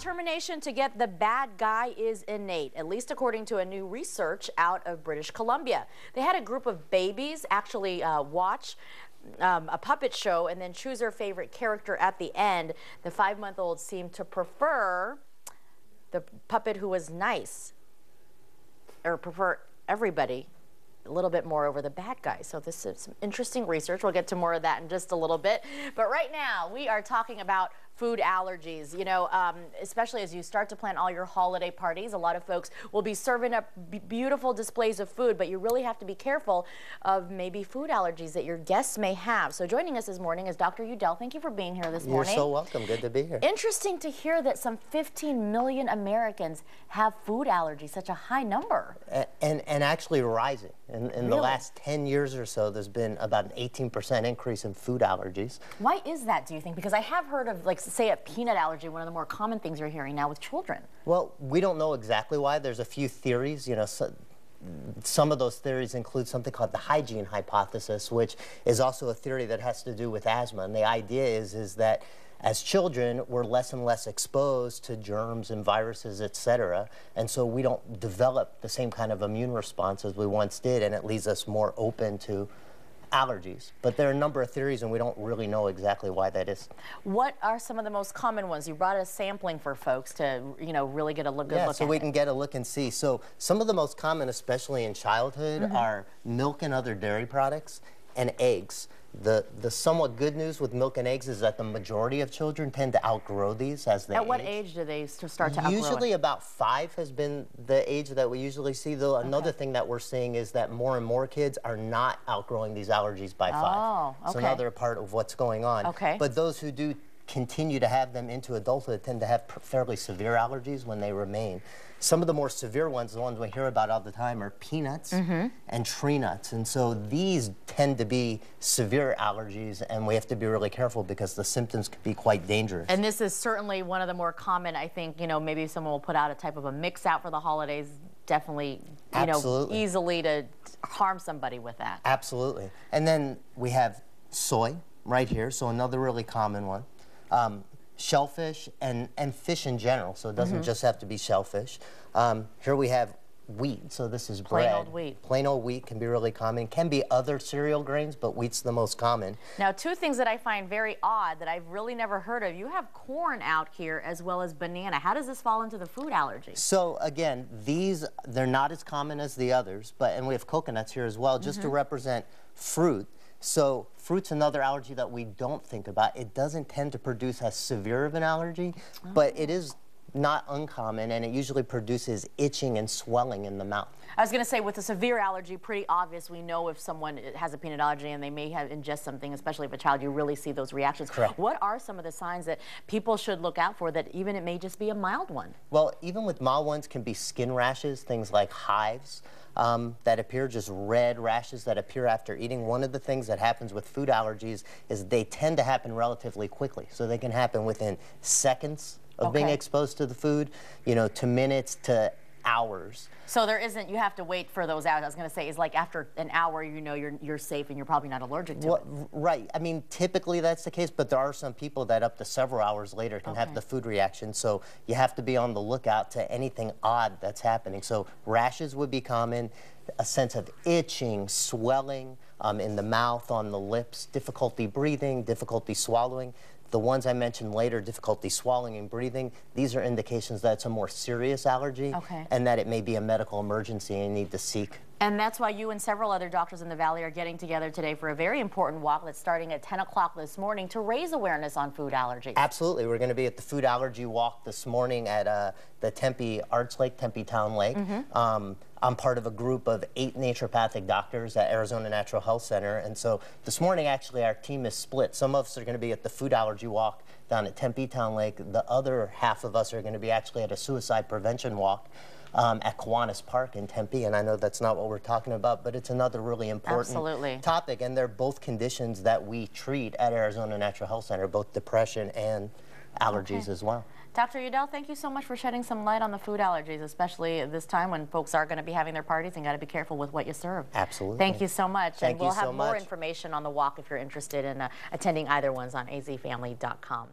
determination to get the bad guy is innate, at least according to a new research out of British Columbia. They had a group of babies actually watch a puppet show and then choose their favorite character at the end. The 5-month-olds seemed to prefer the puppet who was nice, or prefer everybody a little bit more over the bad guy. So this is some interesting research. We'll get to more of that in just a little bit. But right now, we are talking about food allergies. You know, especially as you start to plan all your holiday parties, a lot of folks will be serving up beautiful displays of food, but you really have to be careful of maybe food allergies that your guests may have. So joining us this morning is Dr. Udell. Thank you for being here this morning. You're so welcome. Good to be here. Interesting to hear that some 15 million Americans have food allergies, such a high number. And actually rising. In the last 10 years or so, there's been about an 18% increase in food allergies. Why is that, do you think? Because I have heard of, like, say, a peanut allergy, one of the more common things you're hearing now with children. Well, we don't know exactly why. There's a few theories. You know, some of those theories include something called the hygiene hypothesis, which is also a theory that has to do with asthma. And the idea is that as children, we're less and less exposed to germs and viruses, etc. And so we don't develop the same kind of immune response as we once did, and it leaves us more open to allergies. But there are a number of theories, and we don't really know exactly why that is. What are some of the most common ones? You brought a sampling for folks to, you know, really get a good look at it. Yeah, so we can get a look and see. So some of the most common, especially in childhood, are milk and other dairy products and eggs. The somewhat good news with milk and eggs is that the majority of children tend to outgrow these as they age. At what age do they start to outgrow it? Usually about 5 has been the age that we usually see, though. Another thing that we're seeing is that more and more kids are not outgrowing these allergies by 5. Oh, okay. So another part of what's going on. Okay. But those who do continue to have them into adulthood tend to have fairly severe allergies when they remain. Some of the more severe ones, the ones we hear about all the time, are peanuts and tree nuts. And so these tend to be severe allergies, and we have to be really careful because the symptoms can be quite dangerous. And this is certainly one of the more common, I think, you know, maybe someone will put out a type of a mix out for the holidays, definitely, you know, easily to harm somebody with that. Absolutely. And then we have soy right here, so another really common one. Shellfish and fish in general, so it doesn't just have to be shellfish. Here we have wheat, so this is bread. Plain old wheat. Plain old wheat can be really common. Can be other cereal grains, but wheat's the most common. Now, two things that I find very odd that I've really never heard of. You have corn out here as well as banana. How does this fall into the food allergy? So again, they're not as common as the others, and we have coconuts here as well, just to represent fruit. So fruit's another allergy that we don't think about. It doesn't tend to produce as severe of an allergy, but it is not uncommon, and it usually produces itching and swelling in the mouth. I was going to say, with a severe allergy, pretty obvious. We know if someone has a peanut allergy and they may have ingest something, especially if a child, you really see those reactions. Correct. What are some of the signs that people should look out for that even it may just be a mild one? Well, even with mild ones can be skin rashes, things like hives that appear, just red rashes that appear after eating. One of the things that happens with food allergies is they tend to happen relatively quickly. So they can happen within seconds of being exposed to the food, you know, to minutes to hours. So there isn't, you have to wait for those hours. I was going to say, is like after an hour, you know, you're safe and you're probably not allergic to it. Right. I mean, typically that's the case, but there are some people that up to several hours later can have the food reaction. So you have to be on the lookout to anything odd that's happening. So rashes would be common, a sense of itching, swelling in the mouth, on the lips, difficulty breathing, difficulty swallowing. The ones I mentioned later, difficulty swallowing and breathing, these are indications that it's a more serious allergy and that it may be a medical emergency and you need to seek. And that's why you and several other doctors in the Valley are getting together today for a very important walk that's starting at 10 o'clock this morning to raise awareness on food allergies. Absolutely. We're going to be at the food allergy walk this morning at the Tempe Arts Lake, Tempe Town Lake. I'm part of a group of 8 naturopathic doctors at Arizona Natural Health Center, and so this morning actually our team is split. Some of us are going to be at the food allergy walk down at Tempe Town Lake. The other half of us are going to be actually at a suicide prevention walk at Kiwanis Park in Tempe, and I know that's not what we're talking about, but it's another really important topic, and they're both conditions that we treat at Arizona Natural Health Center, both depression and allergies as well. Dr. Udell, thank you so much for shedding some light on the food allergies, especially at this time when folks are going to be having their parties and got to be careful with what you serve. Absolutely. Thank you so much. Thank and we'll you so have more information on the walk if you're interested in attending either ones on azfamily.com.